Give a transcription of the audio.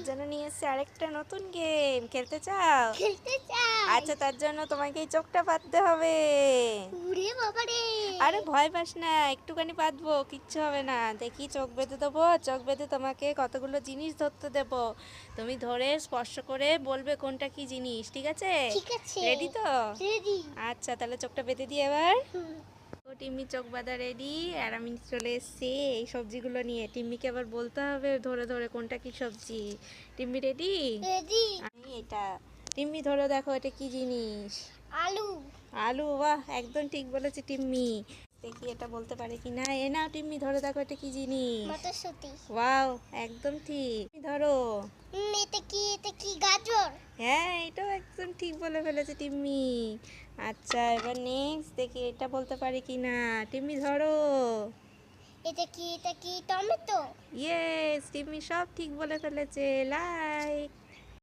তোমার জন্য নিয়ে এসেছি আরেকটা নতুন গেম, খেলতে চাও? খেলতে চাই। আচ্ছা, তার জন্য তোমাকে এই চোখটা পাততে হবে। ওরে বাবা রে। আরে ভয় পাস না, একটুখানি পাতবো, কিচ্ছু হবে না। দেখি, চোখ বেঁধে দেবো, চোখ বেঁধে তোমাকে কতগুলো জিনিস ধরতে দেবো। তুমি ধরে স্পর্শ করে বলবে কোনটা কি জিনিস, ঠিক আছে? ঠিক আছে। রেডি তো? রেডি। আচ্ছা, তাহলে চোখটা বেঁধে দিই এবার। ও টিম্মি, চোখ বাঁধা রেডি। আর আমি চলে এসেছি এই সবজিগুলো নিয়ে। টিম্মিকে আবার বলতে হবে ধরে ধরে কোনটা কি সবজি। টিম্মি রেডি? রেডি। আমি এটা। টিম্মি ধরে দেখো, এটা কি জিনিস? আলু। আলু, বাহ, একদম ঠিক বলেছে টিম্মি। দেখি এটা বলতে পারে কি না। এ না টিম্মি, ধরে দেখো এটা কি জিনিস। মটরশুঁটি। ওয়াও, একদম ঠিক। তুমি ধরো। এটা কি গাজর? হ্যাঁ, এটাও একদম ঠিক বলে ফেলেছে টিম্মি। আচ্ছা, এবার নেক্সট দেখি এটা বলতে পারে কি না। টিম্মি ধরো। এটা কি টমেটো? ইয়েস, টিম্মি সব ঠিক বলে ফেলেছে। লাইক।